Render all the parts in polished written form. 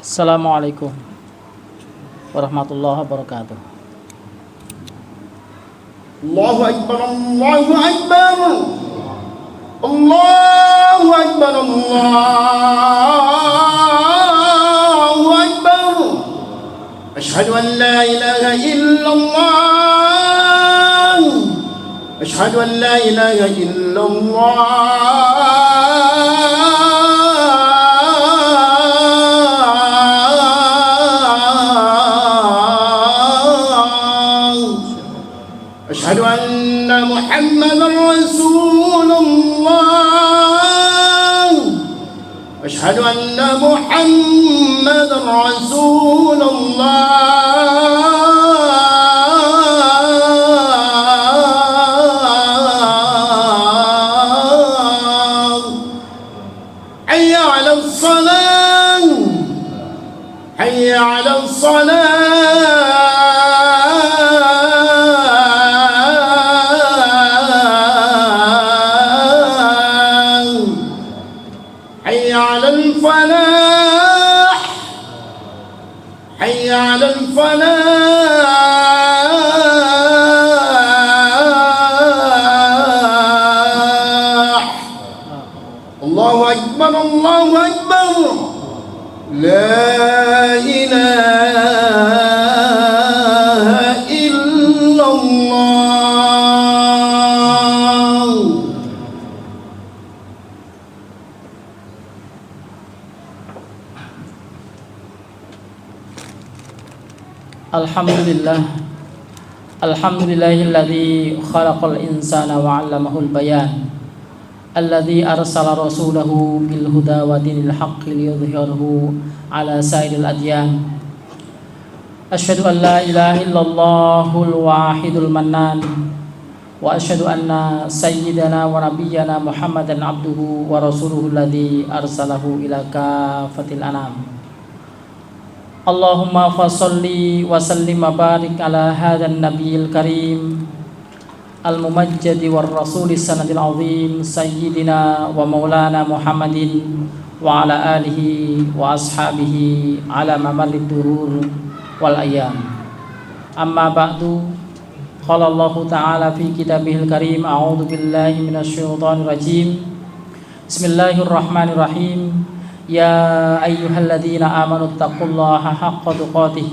Assalamualaikum warahmatullahi wabarakatuh. Allahu Akbar, Allahu Akbar, Allahu Akbar, Allahu Akbar. Asyhadu an la ilaha illallah, asyhadu an la ilaha illallah. أشهد أن محمد رسول الله، أشهد أن محمد رسول الله. حي على الصلاة، حي على الصلاة. حي على الفلاح، حي على الفلاح. الله أكبر، الله أكبر، لا إله إلا الله. Alhamdulillah, alhamdulillahilladzi khalaqal insana wa 'allamahul bayan, alladzi arsala rasulahu bil huda wa dinil haqqi liyudhhirahu 'ala sa'iril adyan. Asyhadu an la ilaha illallahul wahidul mannan, wa asyhadu anna sayyidana wa nabiyyana Muhammadan abduhu wa rasuluhu alladzi arsalahu ila kafatil anam. Allahumma fasalli wa sallim wa barik ala hadan nabiyil karim al-mumajjadi war rasulis sanadil azim sayyidina wa maulana Muhammadin wa ala alihi wa ashabihi ala mamalid durur wal ayyam. Amma ba'du, qala Allah ta'ala fi kitabihil karim, a'udzu billahi minasyaitonir rajim. Bismillahirrahmanirrahim. Ya ayyuhalladzina amanu taqullaha haqqa tuqatih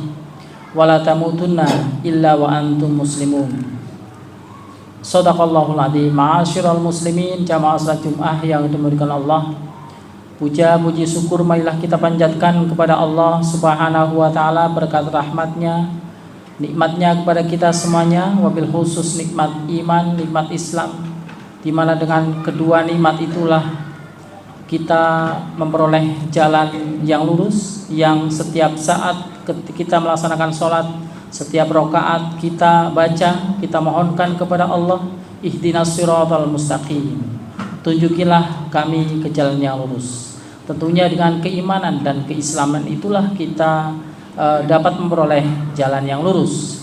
wa la tamutunna illa wa antum muslimun. Shadaqallahul adzim. Ma'asyiral muslimin, jamaah salat Jumat yang dimuliakan Allah. Puja puji syukur marilah kita panjatkan kepada Allah Subhanahu wa taala berkat rahmatnya, nikmatnya kepada kita semuanya, wabil khusus nikmat iman, nikmat Islam, di mana dengan kedua nikmat itulah kita memperoleh jalan yang lurus, yang setiap saat ketika kita melaksanakan sholat, setiap rakaat kita baca, kita mohonkan kepada Allah, ihdinas siratal mustaqim, tunjukilah kami ke jalan yang lurus. Tentunya dengan keimanan dan keislaman itulah kita dapat memperoleh jalan yang lurus.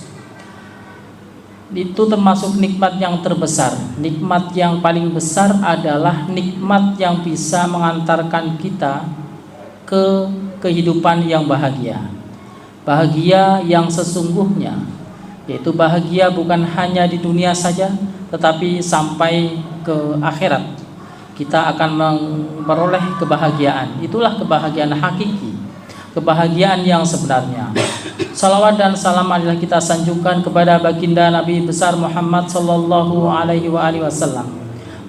Itu termasuk nikmat yang terbesar. Nikmat yang paling besar adalah nikmat yang bisa mengantarkan kita ke kehidupan yang bahagia. Bahagia yang sesungguhnya, yaitu bahagia bukan hanya di dunia saja, tetapi sampai ke akhirat kita akan memperoleh kebahagiaan. Itulah kebahagiaan hakiki, kebahagiaan yang sebenarnya. Salawat dan salam adalah kita sanjungkan kepada baginda Nabi besar Muhammad sallallahu alaihi wasallam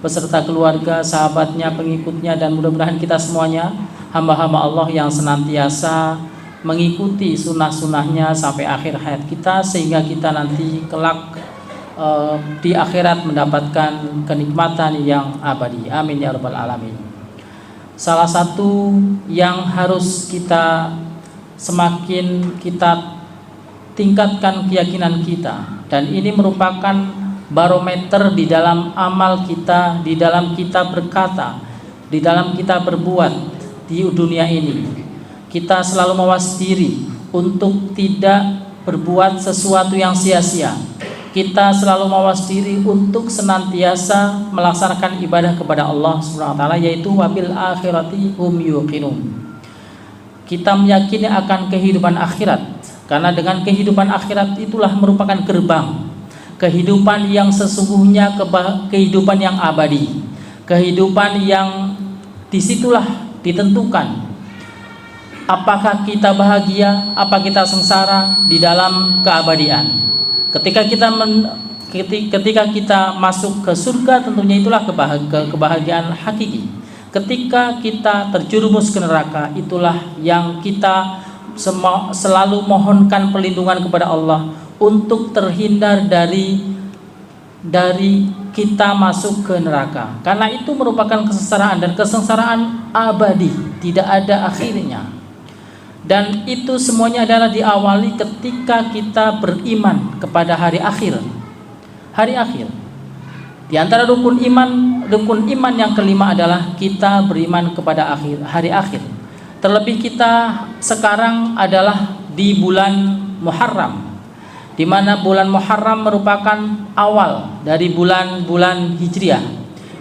beserta keluarga, sahabatnya, pengikutnya, dan mudah-mudahan kita semuanya hamba-hamba Allah yang senantiasa mengikuti sunnah-sunnahnya sampai akhir hayat kita, sehingga kita nanti kelak di akhirat mendapatkan kenikmatan yang abadi. Amin ya rabbal alamin. Salah satu yang harus kita semakin kita tingkatkan keyakinan kita, dan ini merupakan barometer di dalam amal kita, di dalam kita berkata, di dalam kita berbuat di dunia ini. Kita selalu mawas diri untuk tidak berbuat sesuatu yang sia-sia. Kita selalu mawas diri untuk senantiasa melaksanakan ibadah kepada Allah Subhanahu wa taala, yaitu wabil akhirati hum yuqinun. kita meyakini akan kehidupan akhirat, karena dengan kehidupan akhirat itulah merupakan gerbang kehidupan yang sesungguhnya, kehidupan yang abadi, kehidupan yang disitulah ditentukan apakah kita bahagia, apa kita sengsara di dalam keabadian. Ketika kita masuk ke surga, tentunya itulah kebahagiaan hakiki. Ketika kita terjerumus ke neraka, itulah yang kita selalu mohonkan perlindungan kepada Allah untuk terhindar dari kita masuk ke neraka, karena itu merupakan kesengsaraan, dan kesengsaraan abadi, tidak ada akhirnya. Dan itu semuanya adalah diawali ketika kita beriman kepada hari akhir. Hari akhir. Di antara rukun iman yang kelima adalah kita beriman kepada hari akhir. Terlebih kita sekarang adalah di bulan Muharram, di mana bulan Muharram merupakan awal dari bulan-bulan Hijriah,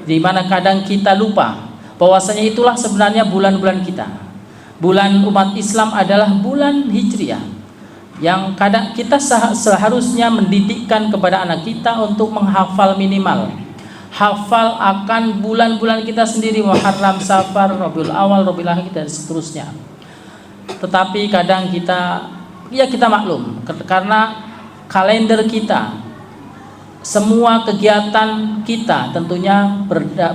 di mana kadang kita lupa bahwasanya itulah sebenarnya bulan-bulan kita. Bulan umat Islam adalah bulan Hijriah, yang kadang kita seharusnya mendidikkan kepada anak kita untuk menghafal minimal, hafal akan bulan-bulan kita sendiri, Muharram, Safar, Rabiul Awal, Rabiul Akhir, dan seterusnya. Tetapi kadang kita maklum, karena kalender kita, semua kegiatan kita tentunya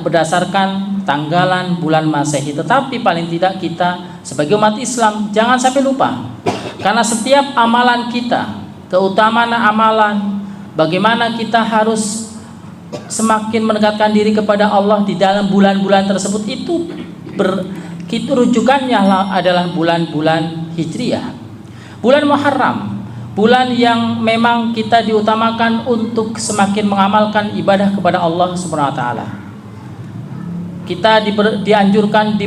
berdasarkan tanggalan bulan Masehi. Tetapi paling tidak kita sebagai umat Islam jangan sampai lupa, karena setiap amalan kita, keutamaan amalan, bagaimana kita harus semakin mendekatkan diri kepada Allah di dalam bulan-bulan tersebut, itu rujukannya adalah bulan-bulan Hijriah, bulan Muharram, bulan yang memang kita diutamakan untuk semakin mengamalkan ibadah kepada Allah Subhanahu wa taala. Kita dianjurkan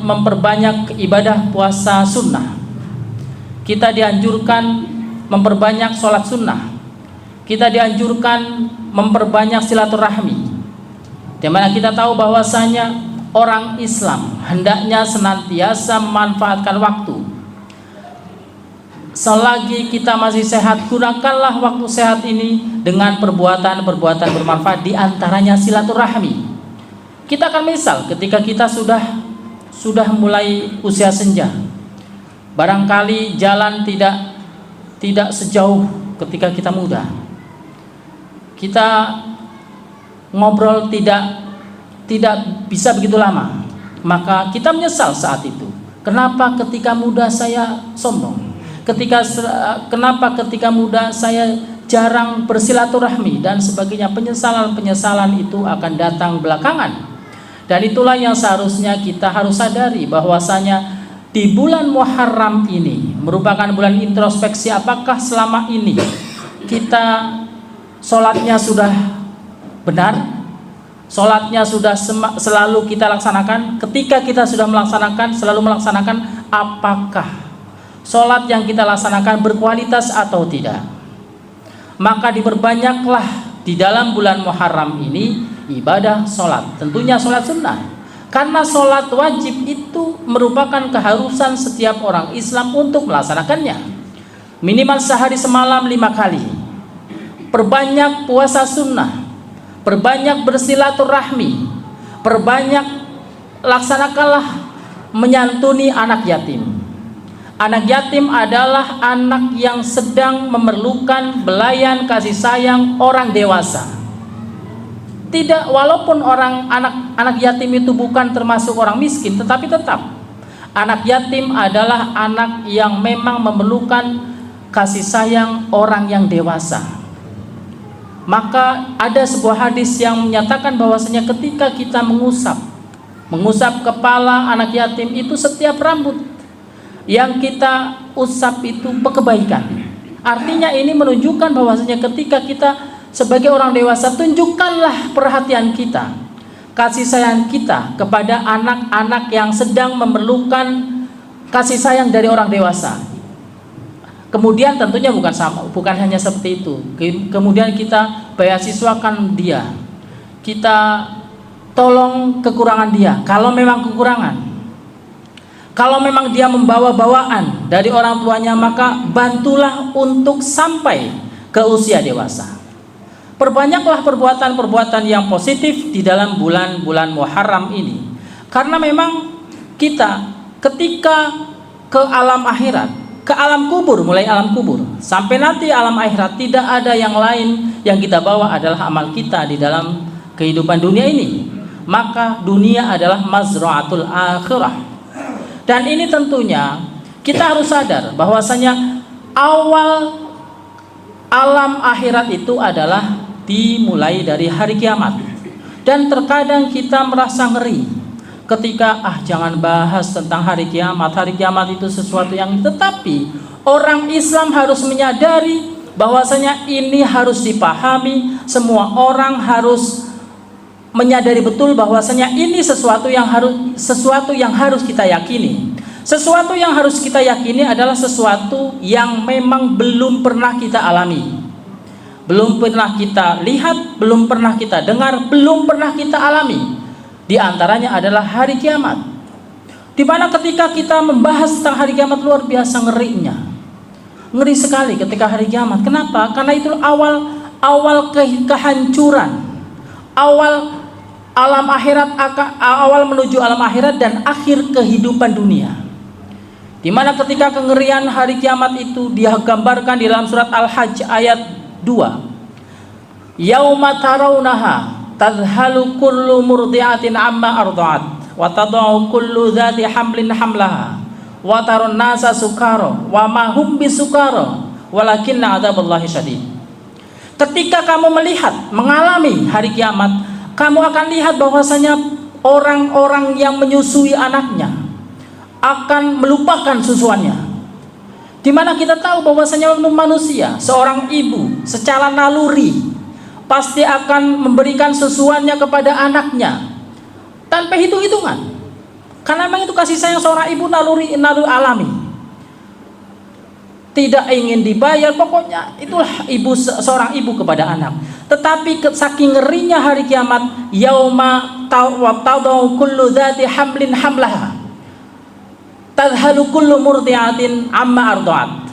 memperbanyak ibadah puasa sunnah. Kita dianjurkan memperbanyak sholat sunnah. Kita dianjurkan memperbanyak silaturahmi. Di mana kita tahu bahwasanya orang Islam hendaknya senantiasa memanfaatkan waktu. Selagi kita masih sehat, gunakanlah waktu sehat ini dengan perbuatan-perbuatan bermanfaat, di antaranya silaturahmi. Kita akan misal ketika kita sudah mulai usia senja, barangkali jalan tidak sejauh ketika kita muda. Kita ngobrol tidak bisa begitu lama, maka kita menyesal saat itu. Kenapa ketika muda saya sombong? Kenapa ketika muda saya jarang bersilaturahmi dan sebagainya? Penyesalan itu akan datang belakangan. Dan itulah yang seharusnya kita harus sadari, bahwasanya di bulan Muharram ini merupakan bulan introspeksi. Apakah selama ini kita sholatnya sudah benar? Sholatnya sudah selalu kita laksanakan? Ketika kita sudah selalu melaksanakan, apakah sholat yang kita laksanakan berkualitas atau tidak? Maka diperbanyaklah di dalam bulan Muharram ini ibadah sholat, tentunya sholat sunnah, karena sholat wajib itu merupakan keharusan setiap orang Islam untuk melaksanakannya minimal sehari semalam 5 kali. Perbanyak puasa sunnah, perbanyak bersilaturahmi, laksanakanlah menyantuni anak yatim. Anak yatim adalah anak yang sedang memerlukan belayan kasih sayang orang dewasa. Tidak, walaupun anak yatim itu bukan termasuk orang miskin, tetapi tetap anak yatim adalah anak yang memang memerlukan kasih sayang orang yang dewasa. Maka ada sebuah hadis yang menyatakan bahwasanya ketika kita mengusap kepala anak yatim itu, setiap rambut yang kita usap itu kebaikan. Artinya ini menunjukkan bahwasanya ketika kita sebagai orang dewasa, tunjukkanlah perhatian kita, kasih sayang kita kepada anak-anak yang sedang memerlukan kasih sayang dari orang dewasa. Kemudian tentunya bukan hanya seperti itu. Kemudian kita beasiswakan dia, kita tolong kekurangan dia kalau memang kekurangan. Kalau memang dia membawa bawaan dari orang tuanya, maka bantulah untuk sampai ke usia dewasa. Perbanyaklah perbuatan-perbuatan yang positif di dalam bulan-bulan Muharram ini. Karena memang kita ketika ke alam akhirat, ke alam kubur, mulai alam kubur sampai nanti alam akhirat, tidak ada yang lain yang kita bawa adalah amal kita di dalam kehidupan dunia ini. Maka dunia adalah mazra'atul akhirah. Dan ini tentunya kita harus sadar bahwasanya awal alam akhirat itu adalah dimulai dari hari kiamat. Dan terkadang kita merasa ngeri ketika jangan bahas tentang hari kiamat. Hari kiamat itu sesuatu yang, tetapi orang Islam harus menyadari bahwasanya ini harus dipahami. Semua orang harus menyadari betul bahwasanya ini sesuatu yang harus kita yakini. Sesuatu yang harus kita yakini adalah sesuatu yang memang belum pernah kita alami, belum pernah kita lihat, belum pernah kita dengar, belum pernah kita alami. Di antaranya adalah hari kiamat, di mana ketika kita membahas tentang hari kiamat luar biasa ngerinya, ngeri sekali ketika hari kiamat. Kenapa? Karena itu awal kehancuran, awal alam akhirat, awal menuju alam akhirat dan akhir kehidupan dunia. Di mana ketika kengerian hari kiamat itu dia gambarkan di dalam surat Al-Hajj ayat 2. Yauma tarawunaha tadhalu kullu murdi'atin amma arda'at wa tad'u kullu dzati hamlin hamlaha wa tarun nasa sukara wa ma hum bisukara walakinna adzaballahi syadid. Ketika kamu melihat, mengalami hari kiamat, kamu akan lihat bahwasanya orang-orang yang menyusui anaknya akan melupakan susuannya. Dimana kita tahu bahwasanya manusia, seorang ibu secara naluri pasti akan memberikan susuannya kepada anaknya tanpa hitung-hitungan. Karena memang itu kasih sayang seorang ibu naluri alami. Tidak ingin dibayar, pokoknya itulah seorang ibu kepada anak. Tetapi saking ngerinya hari kiamat, yauma tadau kullu dzati hamlin hamlaha tadhalu kullu murdi'atin amma arda'at.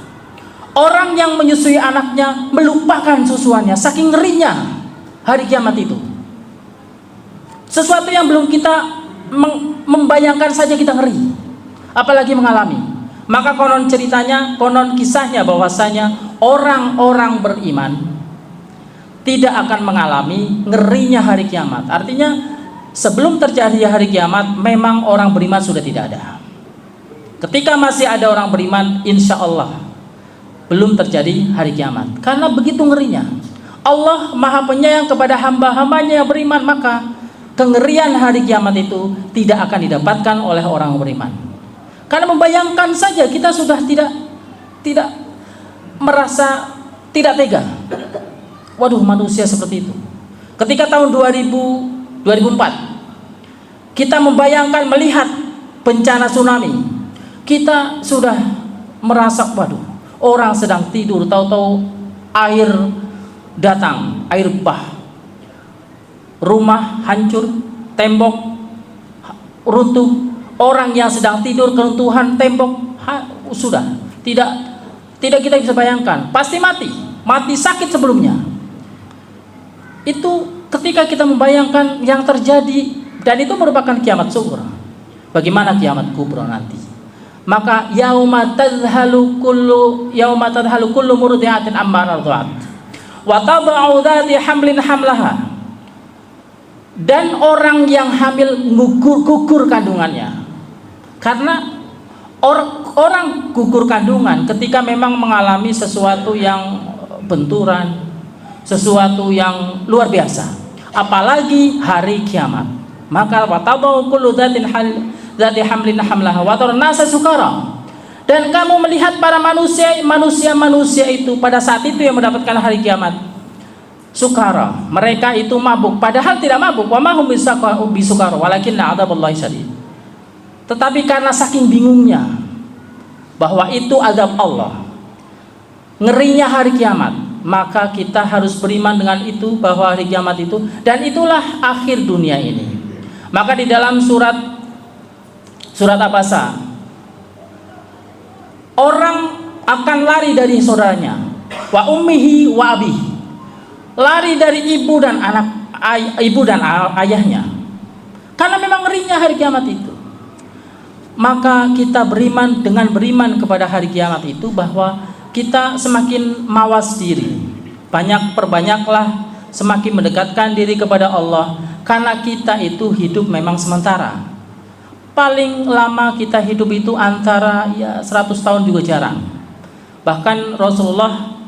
Orang yang menyusui anaknya melupakan susuannya, saking ngerinya hari kiamat itu. Sesuatu yang belum kita membayangkan saja kita ngeri, apalagi mengalami. Maka konon ceritanya, konon kisahnya bahwasanya orang-orang beriman tidak akan mengalami ngerinya hari kiamat. Artinya sebelum terjadi hari kiamat memang orang beriman sudah tidak ada. Ketika masih ada orang beriman, insya Allah belum terjadi hari kiamat. Karena begitu ngerinya. Allah maha penyayang kepada hamba-hambanya yang beriman, maka kengerian hari kiamat itu tidak akan didapatkan oleh orang beriman. Karena membayangkan saja kita sudah tidak merasa tidak tega. Waduh, manusia seperti itu. Ketika tahun 2004 kita membayangkan melihat bencana tsunami, kita sudah merasa waduh, orang sedang tidur, tahu-tahu air datang, air bah, rumah hancur, tembok runtuh, orang yang sedang tidur keruntuhan tembok sudah tidak kita bisa bayangkan, pasti mati sakit sebelumnya. Itu ketika kita membayangkan yang terjadi, dan itu merupakan kiamat sughra. Bagaimana kiamat kubra nanti? Maka yauma tadhalu kullu murdi'atin amma arda'at wa tad'u dzati hamlin hamlaha. Dan orang yang hamil gugur kandungannya. Karena orang gugur kandungan ketika memang mengalami sesuatu yang benturan, sesuatu yang luar biasa, apalagi hari kiamat. Maka wa tad'u kullu dzati hamlin hamlaha wa tarun nasa sukara. Dan kamu melihat para manusia itu pada saat itu yang mendapatkan hari kiamat sukara, mereka itu mabuk, padahal tidak mabuk. Wa ma hum bisukara walakinna adzaballahi syadid. Tetapi karena saking bingungnya bahwa itu azab Allah, ngerinya hari kiamat, maka kita harus beriman dengan itu, bahwa hari kiamat itu, dan itulah akhir dunia ini. Maka di dalam surat Abasa orang akan lari dari saudaranya, wa ummihi wa abihi, lari dari ibu dan ayahnya, karena memang ngerinya hari kiamat itu. Maka kita dengan beriman kepada hari kiamat itu, bahwa kita semakin mawas diri, perbanyaklah semakin mendekatkan diri kepada Allah, karena kita itu hidup memang sementara. Paling lama kita hidup itu antara 100 tahun juga jarang. Bahkan Rasulullah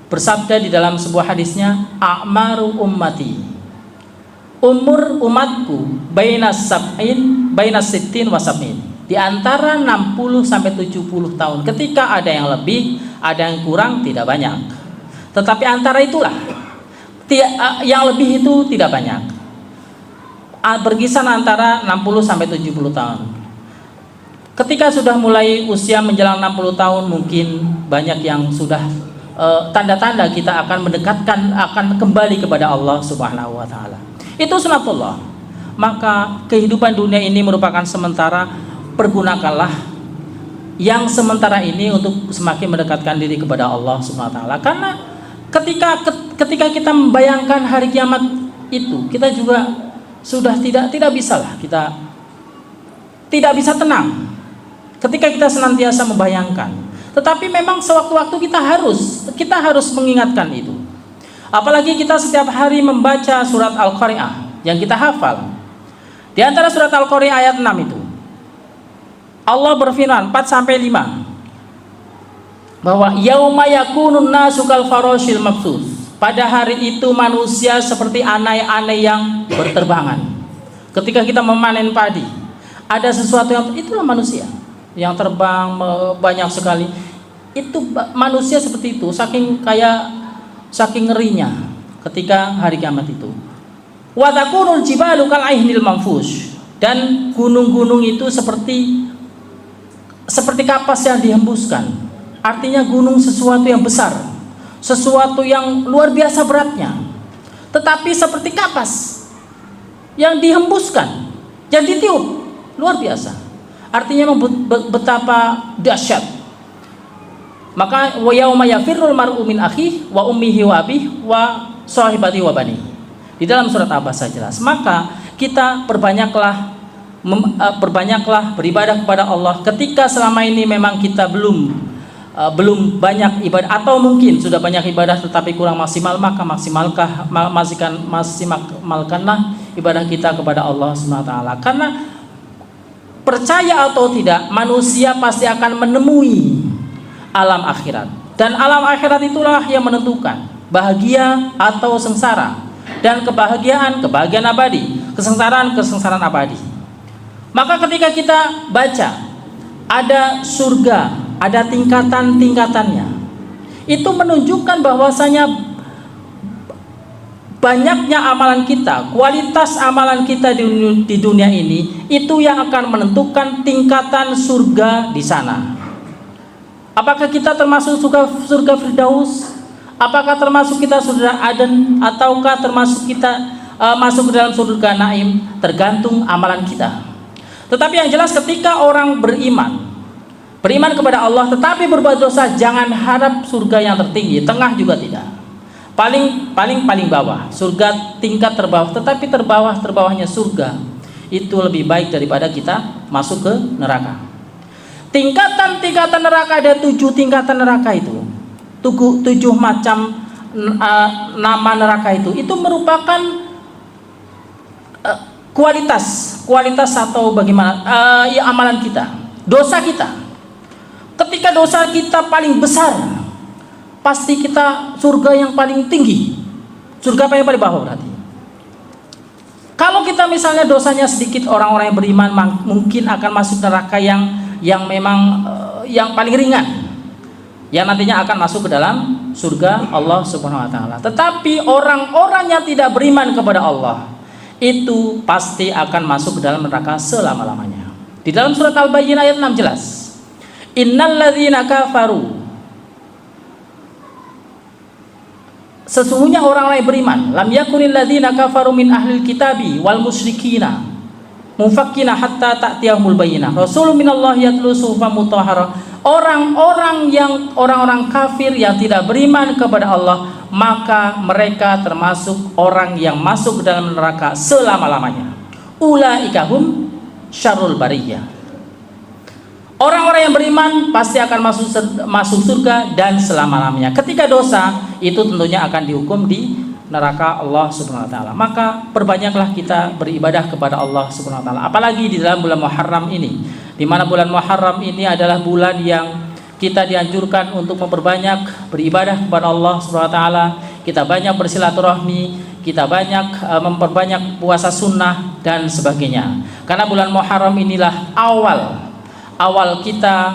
bersabda di dalam sebuah hadisnya, a'maru ummati, umur umatku bainas sittin wa sab'in, di antara 60 sampai 70 tahun. Ketika ada yang lebih, ada yang kurang, tidak banyak. Tetapi antara itulah, yang lebih itu tidak banyak, berkisar antara 60 sampai 70 tahun. Ketika sudah mulai usia menjelang 60 tahun, mungkin banyak yang sudah tanda-tanda kita akan akan kembali kepada Allah Subhanahu wa taala. Itu sunatullah. Maka kehidupan dunia ini merupakan sementara, pergunakanlah yang sementara ini untuk semakin mendekatkan diri kepada Allah Subhanahu wa taala. Karena ketika kita membayangkan hari kiamat itu, kita juga sudah tidak bisalah, kita tidak bisa tenang ketika kita senantiasa membayangkan. Tetapi memang sewaktu-waktu kita harus mengingatkan itu. Apalagi kita setiap hari membaca surat Al-Qari'ah yang kita hafal. Di antara surat Al-Qari'ah ayat 6 itu, Allah berfirman 4-5, bahwa yauma yakunun nasu kal farashil mabsus, pada hari itu manusia seperti anai-anai yang berterbangan. Ketika kita memanen padi, ada sesuatu yang, itulah manusia yang terbang banyak sekali. Itu manusia seperti itu, saking ngerinya ketika hari kiamat itu. Wa takunul jibalu kal aihnil manfush, dan gunung-gunung itu seperti kapas yang dihembuskan. Artinya gunung sesuatu yang besar, sesuatu yang luar biasa beratnya, tetapi seperti kapas yang dihembuskan, yang ditiup, luar biasa. Artinya betapa dahsyat. Maka wa yauma yafirrul mar'u min akhihi wa ummihi wa abihi wa sahibatihi wa bani. Di dalam surat Abasa jelas. Maka kita perbanyaklah beribadah kepada Allah ketika selama ini memang kita belum banyak ibadah, atau mungkin sudah banyak ibadah tetapi kurang maksimal, maka maksimalkanlah ibadah kita kepada Allah Subhanahu wa taala. Karena percaya atau tidak, manusia pasti akan menemui alam akhirat, dan alam akhirat itulah yang menentukan bahagia atau sengsara, dan kebahagiaan abadi, kesengsaraan abadi. Maka ketika kita baca ada surga, ada tingkatan-tingkatannya, itu menunjukkan bahwasanya banyaknya amalan kita, kualitas amalan kita di dunia ini, itu yang akan menentukan tingkatan surga di sana. Apakah kita termasuk surga Firdaus? Apakah termasuk kita surga Aden? Ataukah termasuk kita masuk ke dalam surga Naim? Tergantung amalan kita. Tetapi yang jelas, ketika orang beriman kepada Allah tetapi berbuat dosa, jangan harap surga yang tertinggi, tengah juga tidak. Paling bawah, surga tingkat terbawah, tetapi terbawahnya surga itu lebih baik daripada kita masuk ke neraka. Tingkatan neraka, ada 7 tingkatan neraka itu. 7 macam nama neraka itu merupakan kualitas atau bagaimana amalan kita, dosa kita. Ketika dosa kita paling besar, pasti kita surga yang paling tinggi. Surga apa yang paling bawah berarti? Kalau kita misalnya dosanya sedikit, orang-orang yang beriman mungkin akan masuk neraka yang memang yang paling ringan, yang nantinya akan masuk ke dalam surga Allah Subhanahu wa taala. Tetapi orang-orang yang tidak beriman kepada Allah itu pasti akan masuk ke dalam neraka selama-lamanya. Di dalam surat Al-Bayyinah ayat 6 jelas, innalladzina kafaru, sesungguhnya orang-orang yang beriman, lam yakunil ladzina kafaru min ahlil kitabi wal musyrikina mufakkina hatta ta'tiyahumul bayyinah rasulun minallahi yatlu suhufan mutahharah. orang-orang kafir yang tidak beriman kepada Allah, maka mereka termasuk orang yang masuk ke dalam neraka selama-lamanya. Ulaika hum syarrul bariyah. Orang-orang yang beriman pasti akan masuk surga dan selama-lamanya. Ketika dosa, itu tentunya akan dihukum di neraka Allah Subhanahu wa taala. Maka perbanyaklah kita beribadah kepada Allah Subhanahu wa taala. Apalagi di dalam bulan Muharram ini, di mana bulan Muharram ini adalah bulan yang kita dianjurkan untuk memperbanyak beribadah kepada Allah Subhanahu wa taala. Kita banyak bersilaturahmi, kita banyak memperbanyak puasa sunnah dan sebagainya. Karena bulan Muharram inilah awal kita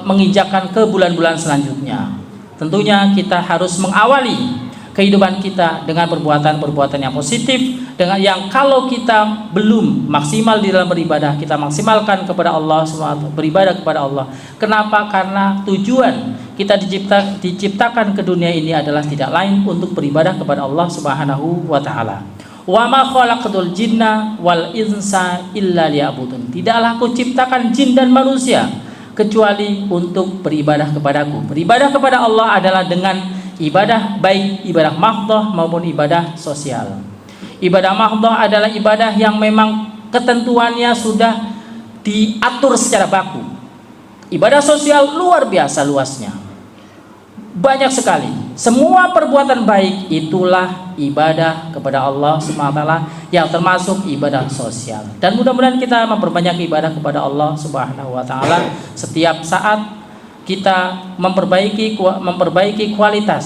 menginjakkan ke bulan-bulan selanjutnya. Tentunya kita harus mengawali kehidupan kita dengan perbuatan-perbuatan yang positif, dengan yang kalau kita belum maksimal di dalam beribadah, kita maksimalkan kepada Allah, beribadah kepada Allah. Kenapa? Karena tujuan kita diciptakan ke dunia ini adalah tidak lain untuk beribadah kepada Allah Subhanahu wa taala. Wa ma khalaqatul jinna wal insa illa liya'budun. Tidaklah aku ciptakan jin dan manusia kecuali untuk beribadah kepadaku. Beribadah kepada Allah adalah dengan ibadah, baik ibadah mahdhah maupun ibadah sosial. Ibadah mahdhah adalah ibadah yang memang ketentuannya sudah diatur secara baku. Ibadah sosial luar biasa luasnya, banyak sekali. Semua perbuatan baik itulah ibadah kepada Allah SWT yang termasuk ibadah sosial. Dan mudah-mudahan kita memperbanyak ibadah kepada Allah SWT setiap saat. Kita memperbaiki kualitas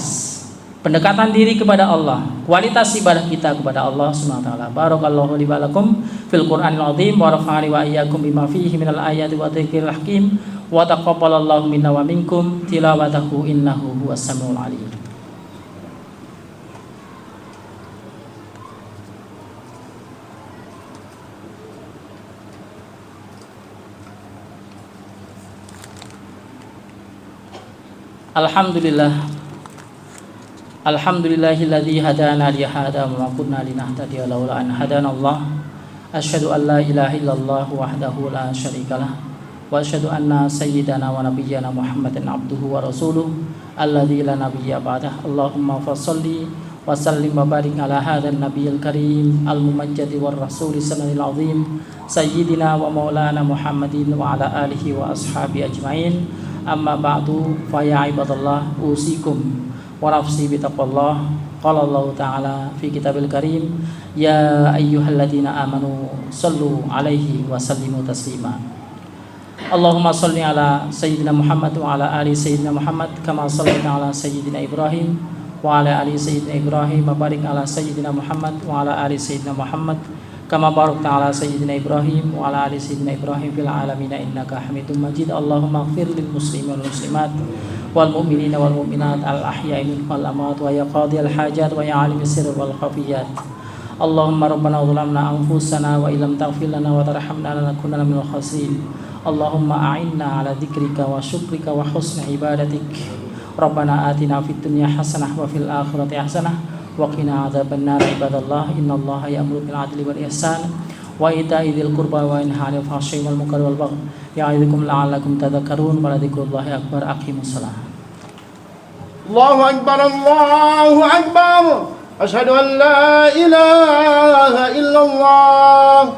pendekatan diri kepada Allah, kualitas ibadah kita kepada Allah Subhanahu wa taala. Barakallahu li wa lakum fil Qur'anil azim wa rafa'ani wa iyyakum bima fihi minal ayati wa dzikril hakim wa taqabbalallahu minna wa minkum tilawatahu innahu huwas samiul alim. Alhamdulillahilladzi hadana li hada wa ma kunna linahtadiya laula an hadanallah. Asyhadu an la ilaha illallah wahdahu la syarikalah wa asyhadu anna sayyidana wa nabiyyana Muhammadan abduhu wa rasuluh alladzi la nabiyya ba'dah. Allahumma fasholli wa sallim wa barik ala hadzal nabiyil karim al mumajjadi war rasul sallallahu azim sayyidina wa maulana Muhammadin wa ala alihi wa ashabi ajmain. Amma ba'du, fa ya ibadallah, usikum wa nafsi bitaqwallah. Qala Allah ta'ala fi kitabil karim, ya ayyuhalladzina amanu sallu alaihi wa sallimu taslima. Allahumma salli ala sayyidina Muhammad wa ala ali sayyidina Muhammad kama sallaita ala sayyidina Ibrahim wa ala ali sayyidina Ibrahim wa barik ala sayyidina Muhammad wa ala ali sayyidina Muhammad kama barakta ala sayyidina Ibrahim wa ala ali sayyidina Ibrahim fil alamin innaka Hamidum Majid. Allahumma ighfir lil muslimin wal muslimat wal mu'minina wal mu'minat al ahya'i minhum wal amwat wa ya qadiyal hajat wa ya alimis sirr wal khafiyat. Allahumma rabbana zalamna anfusana wa illam taghfir lana wa tarhamna lanakunanna minal khasirin. Allahumma a'inna ala dzikrika wa syukrika wa husni ibadatik. Rabbana atina fid dunya hasanah wa fil akhirati hasanah wa qina adzabannar. Ibadallah, innallaha ya'muru bil 'adli wal ihsan wa ita'i dzil qurba wa yanha 'anil fahsya'i wal munkari wal baghi ya'idukum la'allakum tadhakkarun. Wa ladzikrullahi akbar. Aqimussalah. Allahu akbar, Allahu akbar. Asyhadu an la ilaha illallah